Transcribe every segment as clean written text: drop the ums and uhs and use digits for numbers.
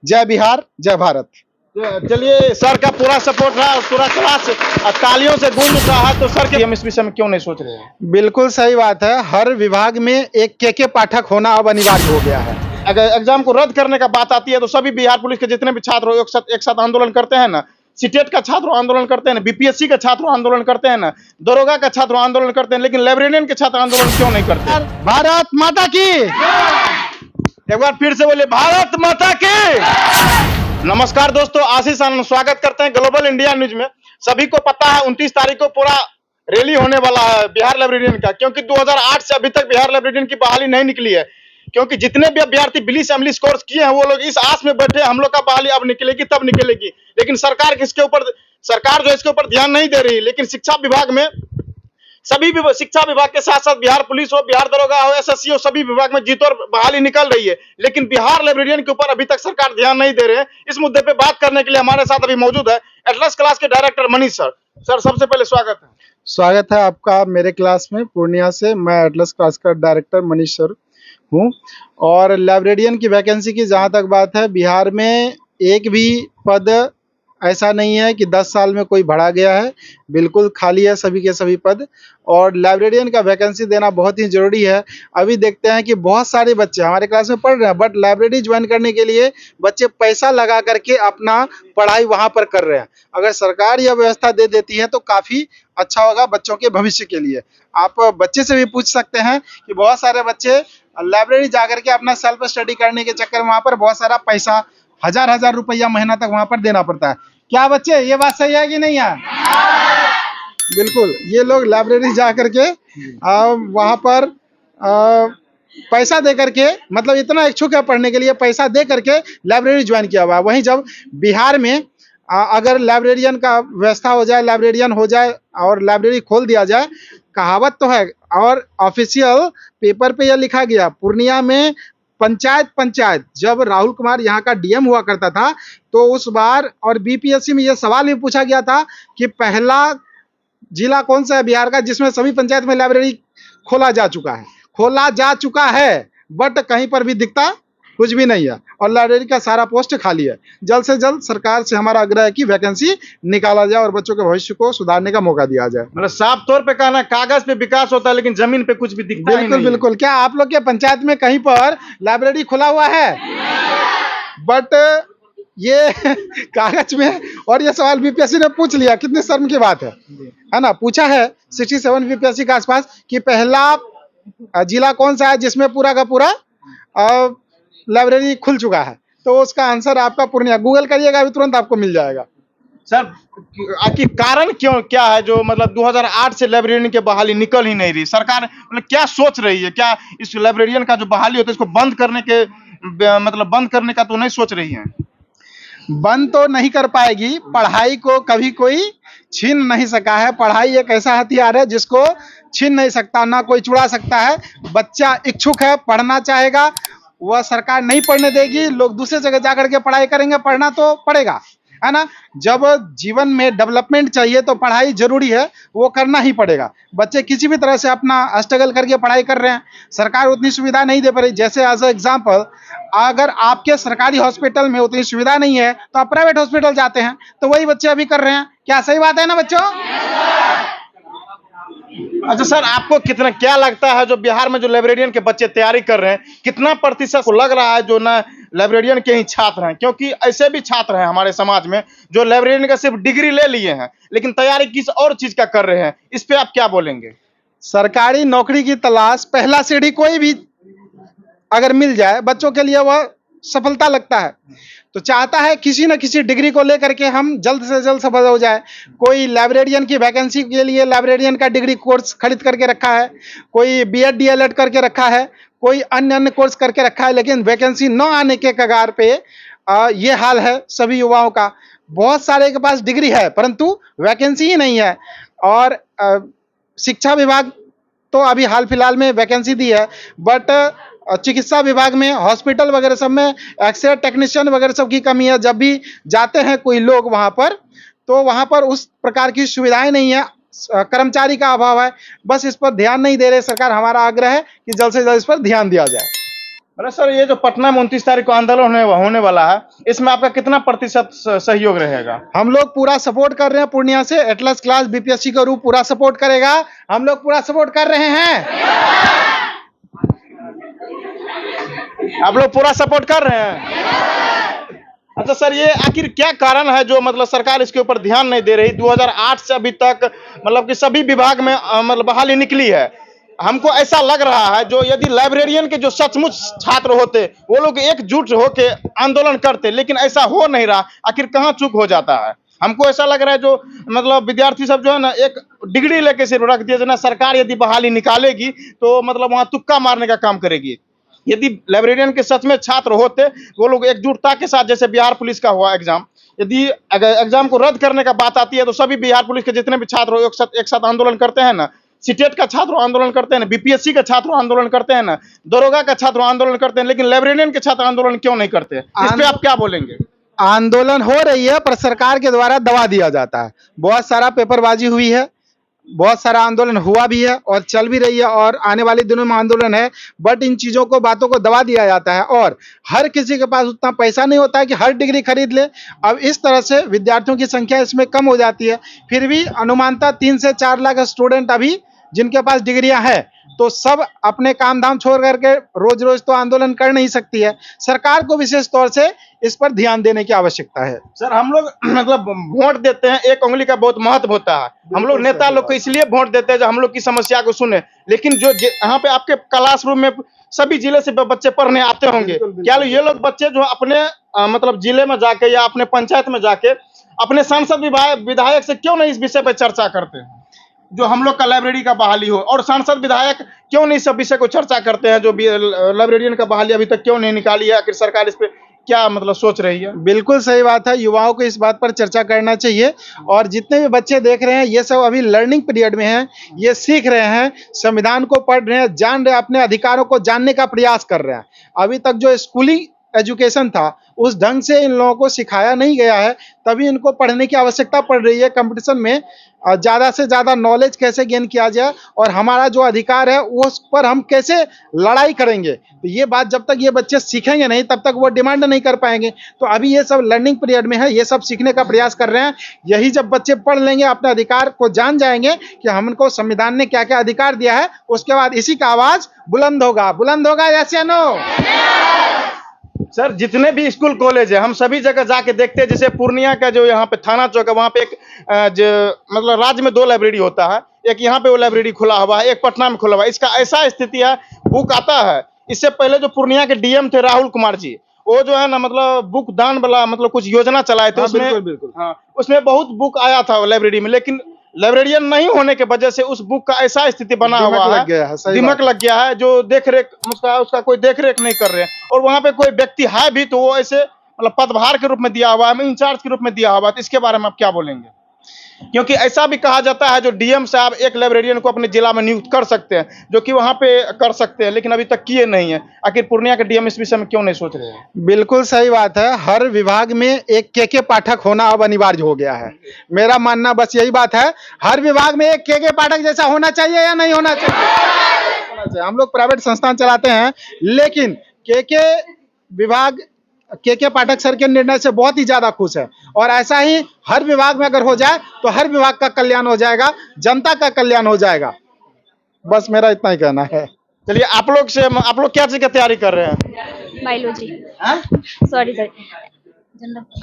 जय बिहार, जय भारत। चलिए, सर का पूरा सपोर्ट रहा, पूरा क्लास तालियों से गूंज उठा है, तो सर के हम इस विषय में क्यों नहीं सोच रहे हैं? बिल्कुल सही बात है। हर विभाग में एक के पाठक होना अब अनिवार्य हो गया है। अगर एग्जाम को रद्द करने का बात आती है तो सभी बिहार पुलिस के जितने भी छात्र एक साथ आंदोलन करते हैं ना। सीटेट का छात्र आंदोलन करते हैं ना, बीपीएससी का छात्र आंदोलन करते हैं ना, दरोगा का छात्र आंदोलन करते हैं, लेकिन लाइब्रेरियन के छात्र आंदोलन क्यों नहीं करते? भारत माता की। एक बार फिर से बोले, भारत माता की। नमस्कार दोस्तों, आशीष आनंद स्वागत करते हैं ग्लोबल इंडिया न्यूज में। सभी को पता है 29 तारीख को पूरा रैली होने वाला है बिहार लाइब्रेरियन का, क्योंकि 2008 से अभी तक बिहार लाइब्रेरियन की बहाली नहीं निकली है। क्योंकि जितने भी अभ्यर्थी बिली असेंबली कोर्स किए हैं वो लोग इस आस में बैठे, हम लोग का बहाली अब निकलेगी तब निकलेगी। लेकिन सरकार जो इसके ऊपर ध्यान नहीं दे रही। लेकिन शिक्षा विभाग में सभी शिक्षा विभाग के साथ साथ बिहार पुलिस हो, बिहार दरोगा हो, एसएससी हो, सभी विभाग में जीत और बहाली निकल रही है। लेकिन बिहार लाइब्रेरियन के ऊपर अभी तक सरकार ध्यान नहीं दे रहे हैं। इस मुद्दे पे बात करने के लिए हमारे साथ अभी मौजूद है एटलस क्लास के डायरेक्टर मनीष सर। सर, सबसे पहले स्वागत है। स्वागत है आपका मेरे क्लास में। पूर्णिया से मैं एटलस क्लास का डायरेक्टर मनीष सर हूँ। और लाइब्रेरियन की वैकेंसी की जहाँ तक बात है, बिहार में एक भी पद ऐसा नहीं है कि 10 साल में कोई बढ़ा गया है। बिल्कुल खाली है सभी के सभी पद। और लाइब्रेरियन का वैकेंसी देना बहुत ही ज़रूरी है। अभी देखते हैं कि बहुत सारे बच्चे हमारे क्लास में पढ़ रहे हैं, बट लाइब्रेरी ज्वाइन करने के लिए बच्चे पैसा लगा करके अपना पढ़ाई वहाँ पर कर रहे हैं। अगर सरकार यह व्यवस्था दे देती है तो काफ़ी अच्छा होगा बच्चों के भविष्य के लिए। आप बच्चे से भी पूछ सकते हैं कि बहुत सारे बच्चे लाइब्रेरी जाकर के अपना सेल्फ स्टडी करने के चक्कर में वहाँ पर बहुत सारा पैसा हजार रुपया महीना तक वहाँ पर देना पड़ता है। क्या बच्चे, ये बात सही है कि नहीं है? बिल्कुल, ये लोग लाइब्रेरी जा करके वहाँ पर पैसा दे करके, मतलब इतना इच्छुक है पढ़ने के लिए, पैसा दे करके लाइब्रेरी ज्वाइन किया हुआ है। वहीं जब बिहार में अगर लाइब्रेरियन का व्यवस्था हो जाए, लाइब्रेरियन हो जाए और लाइब्रेरी खोल दिया जाए, कहावत तो है और ऑफिशियल पेपर पे यह लिखा गया, पूर्णिया में पंचायत जब राहुल कुमार यहाँ का डीएम हुआ करता था तो उस बार और बीपीएससी में यह सवाल भी पूछा गया था कि पहला जिला कौन सा है बिहार का जिसमें सभी पंचायत में लाइब्रेरी खोला जा चुका है, बट कहीं पर भी दिखता कुछ भी नहीं है और लाइब्रेरी का सारा पोस्ट खाली है। जल्द से जल्द सरकार से हमारा आग्रह है कि वैकेंसी निकाला जाए और बच्चों के भविष्य को सुधारने का मौका दिया जाए। मतलब साफ तौर पे कहना, कागज पे विकास होता है लेकिन जमीन पे कुछ भी दिखता नहीं। बिल्कुल बिल्कुल। क्या आप लोग के पंचायत में कहीं पर लाइब्रेरी खुला हुआ है? बट ये कागज में, और ये सवाल बीपीएससी ने पूछ लिया, कितनी शर्म की बात है ना? पूछा है 67 बीपीएससी के आसपास कि पहला जिला कौन सा है जिसमें पूरा का पूरा लाइब्रेरी खुल चुका है, तो उसका आंसर आपका पूर्णिया। गूगल करिएगा अभी तुरंत आपको मिल जाएगा। सर, आखिर कारण क्या है जो मतलब 2008 से लाइब्रेरियन की बहाली निकल ही नहीं रही? सरकार मतलब क्या सोच रही है? क्या इस लाइब्रेरियन का जो बहाली होता है इसको बंद करने का तो नहीं सोच रही है? बंद तो नहीं कर पाएगी। पढ़ाई को कभी कोई छीन नहीं सका है। पढ़ाई एक ऐसा हथियार है जिसको छीन नहीं सकता, ना कोई चुरा सकता है। बच्चा इच्छुक है, पढ़ना चाहेगा, वह सरकार नहीं पढ़ने देगी। लोग दूसरे जगह जाकर के पढ़ाई करेंगे, पढ़ना तो पड़ेगा, है ना? जब जीवन में डेवलपमेंट चाहिए तो पढ़ाई जरूरी है, वो करना ही पड़ेगा। बच्चे किसी भी तरह से अपना स्ट्रगल करके पढ़ाई कर रहे हैं, सरकार उतनी सुविधा नहीं दे पा रही। जैसे एज एग्जांपल, अगर आपके सरकारी हॉस्पिटल में उतनी सुविधा नहीं है तो आप प्राइवेट हॉस्पिटल जाते हैं, तो वही बच्चे अभी कर रहे हैं। क्या सही बात है ना बच्चों? अच्छा सर, आपको क्या लगता है जो बिहार में जो लाइब्रेरियन के बच्चे तैयारी कर रहे हैं, कितना प्रतिशत को लग रहा है जो ना लाइब्रेरियन के ही छात्र हैं? क्योंकि ऐसे भी छात्र हैं हमारे समाज में जो लाइब्रेरियन का सिर्फ डिग्री ले लिए हैं लेकिन तैयारी किस और चीज का कर रहे हैं। इस पे आप क्या बोलेंगे? सरकारी नौकरी की तलाश, पहला सीढ़ी कोई भी अगर मिल जाए बच्चों के लिए वह सफलता लगता है, तो चाहता है किसी न किसी डिग्री को लेकर के हम जल्द से जल्द सफल हो जाए। कोई लाइब्रेरियन की वैकेंसी के लिए लाइब्रेरियन का डिग्री कोर्स खरीद करके रखा है, कोई बीएड डीएलएड करके रखा है, कोई अन्य कोर्स करके रखा है, लेकिन वैकेंसी न आने के कगार पे ये हाल है सभी युवाओं का। बहुत सारे के पास डिग्री है परंतु वैकेंसी ही नहीं है। और शिक्षा विभाग तो अभी हाल फिलहाल में वैकेंसी दी है, बट चिकित्सा विभाग में, हॉस्पिटल वगैरह सब में एक्सरे टेक्नीशियन वगैरह सब की कमी है। जब भी जाते हैं कोई लोग वहाँ पर, तो वहाँ पर उस प्रकार की सुविधाएं नहीं है, कर्मचारी का अभाव है। बस इस पर ध्यान नहीं दे रहे सरकार। हमारा आग्रह है कि जल्द से जल्द इस पर ध्यान दिया जाए। अरे सर, ये जो पटना में 29 तारीख को आंदोलन होने वाला है, इसमें आपका कितना प्रतिशत सहयोग रहेगा? हम लोग पूरा सपोर्ट कर रहे हैं पूर्णिया से। एटलस क्लास बीपीएससी का रूप पूरा सपोर्ट करेगा। हम लोग पूरा सपोर्ट कर रहे हैं। आप लोग पूरा सपोर्ट कर रहे हैं? अच्छा सर, ये आखिर क्या कारण है जो मतलब सरकार इसके ऊपर ध्यान नहीं दे रही? 2008 से अभी तक मतलब कि सभी विभाग में मतलब बहाली निकली है। हमको ऐसा लग रहा है जो यदि लाइब्रेरियन के जो सचमुच छात्र होते, वो लोग एकजुट होके आंदोलन करते, लेकिन ऐसा हो नहीं रहा। आखिर कहाँ चूक हो जाता है? हमको ऐसा लग रहा है जो मतलब विद्यार्थी सब जो है ना, एक डिग्री लेके सिर्फ रख दिया ना, सरकार यदि बहाली निकालेगी तो मतलब वहां तुक्का मारने का काम करेगी। यदि लाइब्रेरियन के सच में छात्र होते, वो लोग एकजुटता के साथ, जैसे बिहार पुलिस का हुआ एग्जाम, यदि अगर एग्जाम को रद्द करने का बात आती है तो सभी बिहार पुलिस के जितने भी छात्र एक साथ आंदोलन करते हैं ना, सीटेट का छात्र आंदोलन करते हैं ना, बीपीएससी का छात्र आंदोलन करते हैं ना, दरोगा का छात्र आंदोलन करते हैं, लेकिन लाइब्रेरियन के छात्र आंदोलन क्यों नहीं करते? इस पे आप क्या बोलेंगे? आंदोलन हो रही है पर सरकार के द्वारा दबा दिया जाता है। बहुत सारा पेपरबाजी हुई है, बहुत सारा आंदोलन हुआ भी है और चल भी रही है और आने वाले दिनों में आंदोलन है, बट इन चीजों को, बातों को दबा दिया जाता है और हर किसी के पास उतना पैसा नहीं होता है कि हर डिग्री खरीद ले। अब इस तरह से विद्यार्थियों की संख्या इसमें कम हो जाती है। फिर भी अनुमानतः 3 से 4 लाख स्टूडेंट अभी जिनके पास डिग्रियां हैं, तो सब अपने काम धाम छोड़ करके रोज रोज तो आंदोलन कर नहीं सकती है। सरकार को विशेष तौर से इस पर ध्यान देने की आवश्यकता है। सर, हम लोग मतलब वोट देते हैं, एक उंगली का बहुत महत्व होता है। हम लोग नेता लोग को इसलिए वोट देते हैं जो हम लोग की समस्या को सुने, लेकिन जो यहाँ पे आपके क्लासरूम में सभी जिले से बच्चे पढ़ने आते होंगे, क्या ये लोग बच्चे जो अपने मतलब जिले में जाके या अपने पंचायत में जाके अपने सांसद विधायक से क्यों नहीं इस विषय पर चर्चा करते हैं, जो हम लोग का लाइब्रेरी का बहाली हो? और सांसद विधायक क्यों नहीं सब विषय को चर्चा करते हैं, जो लाइब्रेरियन का बहाली अभी तक क्यों नहीं निकाली है? आखिर सरकार इस पे क्या मतलब सोच रही है? बिल्कुल सही बात है, युवाओं को इस बात पर चर्चा करना चाहिए। और जितने भी बच्चे देख रहे हैं, ये सब अभी लर्निंग पीरियड में हैं, ये सीख रहे हैं, संविधान को पढ़ रहे हैं, जान रहे हैं, अपने अधिकारों को जानने का प्रयास कर रहे हैं। अभी तक जो स्कूलिंग एजुकेशन था, उस ढंग से इन लोगों को सिखाया नहीं गया है, तभी इनको पढ़ने की आवश्यकता पड़ रही है। कंपटीशन में ज़्यादा से ज़्यादा नॉलेज कैसे गेन किया जाए और हमारा जो अधिकार है उस पर हम कैसे लड़ाई करेंगे, तो ये बात जब तक ये बच्चे सीखेंगे नहीं, तब तक वो डिमांड नहीं कर पाएंगे। तो अभी ये सब लर्निंग पीरियड में है, ये सब सीखने का प्रयास कर रहे हैं। यही जब बच्चे पढ़ लेंगे, अपने अधिकार को जान जाएंगे कि हमको संविधान ने क्या क्या अधिकार दिया है, उसके बाद इसी का आवाज बुलंद होगा। यस या नो? सर, जितने भी स्कूल कॉलेज है, हम सभी जगह जाके देखते हैं। जैसे पूर्णिया का जो यहाँ पे थाना चौक है, वहाँ पे एक मतलब राज्य में 2 लाइब्रेरी होता है, एक यहाँ पे वो लाइब्रेरी खुला हुआ है, एक पटना में खुला हुआ है। इसका ऐसा स्थिति है, बुक आता है। इससे पहले जो पूर्णिया के डीएम थे राहुल कुमार जी, वो जो है ना मतलब बुक दान वाला मतलब कुछ योजना चलाए थे। उसमें बिल्कुल। हाँ, उसमें बहुत बुक आया था लाइब्रेरी में, लेकिन लाइब्रेरियन नहीं होने के वजह से उस बुक का ऐसा स्थिति बना हुआ है, दिमाग लग गया है, जो देख रेख उसका कोई देख रेख नहीं कर रहे हैं। और वहां पे कोई व्यक्ति है भी तो वो ऐसे मतलब पदभार के रूप में दिया हुआ है, इंचार्ज के रूप में दिया हुआ है। तो इसके बारे में आप क्या बोलेंगे? क्योंकि ऐसा भी कहा जाता है जो डीएम साहब एक लाइब्रेरियन को अपने जिला में नियुक्त कर सकते हैं, जो कि वहां पे कर सकते हैं, लेकिन अभी तक किए नहीं है। आखिर पूर्णिया के डीएम इस विषय में क्यों नहीं सोच रहे हैं? बिल्कुल सही बात है, हर विभाग में एक के पाठक होना अब अनिवार्य हो गया है। मेरा मानना बस यही बात है, हर विभाग में एक के पाठक जैसा होना चाहिए या नहीं होना चाहिए? हम लोग प्राइवेट संस्थान चलाते हैं, लेकिन के विभाग के पाठक सर के निर्णय से बहुत ही ज्यादा खुश है। और ऐसा ही हर विभाग में अगर हो जाए तो हर विभाग का कल्याण हो जाएगा, जनता का कल्याण हो जाएगा। बस मेरा इतना ही कहना है। चलिए, आप लोग क्या चीज की तैयारी कर रहे हैं? बायोलॉजी। सॉरी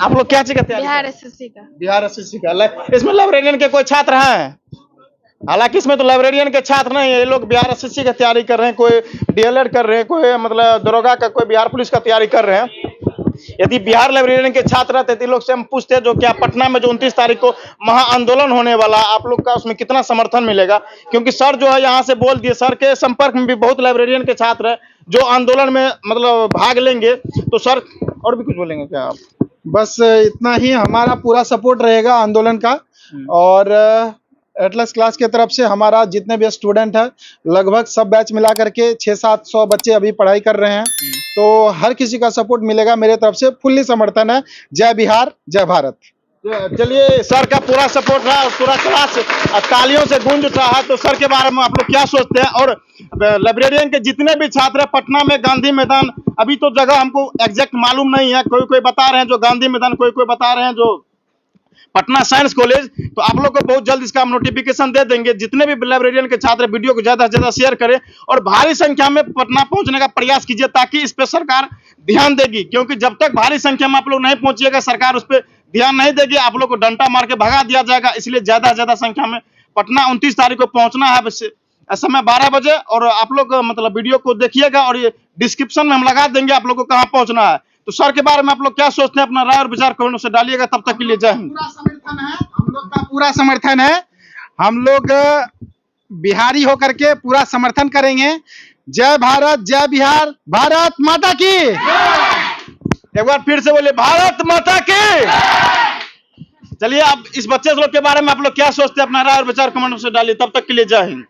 आप लोग क्या चीज की तैयारी? बिहार एसएससी का। बिहार एसएससी का। इसमें लाइब्रेरियन के कोई छात्र हैं? हालांकि इसमें तो लाइब्रेरियन के छात्र नहीं है, ये लोग बिहार एसएससी की तैयारी कर रहे हैं, कोई डीएलएड कर रहे हैं, कोई मतलब दरोगा का, कोई बिहार पुलिस का तैयारी कर रहे हैं। यदि बिहार लाइब्रेरियन के छात्र रहते तो लोग से हम पूछते हैं जो क्या पटना में जो 29 तारीख को महा आंदोलन होने वाला, आप लोग का उसमें कितना समर्थन मिलेगा? क्योंकि सर जो है यहाँ से बोल दिए, सर के संपर्क में भी बहुत लाइब्रेरियन के छात्र हैं जो आंदोलन में मतलब भाग लेंगे। तो सर और भी कुछ बोलेंगे क्या आप? बस इतना ही, हमारा पूरा सपोर्ट रहेगा आंदोलन का। और एटलस क्लास की तरफ से हमारा जितने भी स्टूडेंट हैं, लगभग सब बैच मिला करके 600-700 बच्चे अभी पढ़ाई कर रहे हैं। तो हर किसी का सपोर्ट मिलेगा, मेरे तरफ से फुल्ली समर्थन है। जय बिहार, जय भारत। चलिए, सर का पूरा सपोर्ट रहा और पूरा क्लास तालियों से गूंज उठा है। तो सर के बारे में आप लोग क्या सोचते हैं? और लाइब्रेरियन के जितने भी छात्र हैं पटना में गांधी मैदान, अभी तो जगह हमको एग्जैक्ट मालूम नहीं है, कोई कोई बता रहे हैं जो गांधी मैदान, कोई कोई बता रहे हैं जो पटना साइंस कॉलेज। तो आप लोग को बहुत जल्द इसका हम नोटिफिकेशन दे देंगे। जितने भी लाइब्रेरियन के छात्र वीडियो को ज्यादा से ज्यादा शेयर करें और भारी संख्या में पटना पहुंचने का प्रयास कीजिए, ताकि इस पर सरकार ध्यान देगी। क्योंकि जब तक भारी संख्या में आप लोग नहीं पहुंचिएगा, सरकार उस पर ध्यान नहीं देगी, आप लोग को डंडा मार के भगा दिया जाएगा। इसलिए ज्यादा से ज्यादा संख्या में पटना 29 तारीख को पहुंचना है, समय 12 बजे। और आप लोग मतलब वीडियो को देखिएगा और ये डिस्क्रिप्शन में हम लगा देंगे आप लोग को कहाँ पहुंचना है। तो सर के बारे में आप लोग क्या सोचते हैं? अपना राय और विचार कमेंट से डालिएगा। तब तक के लिए जय हिंद। पूरा समर्थन है, हम लोग का पूरा समर्थन है। हम लोग बिहारी होकर के पूरा समर्थन करेंगे। जय भारत, जय बिहार, भारत माता की। एक बार फिर से बोलिए, भारत माता की। चलिए, अब इस बच्चे लोग के बारे में आप लोग क्या सोचते हैं? अपना राय और विचार कमेंट से डालिए। तब तक के लिए जय हिंद।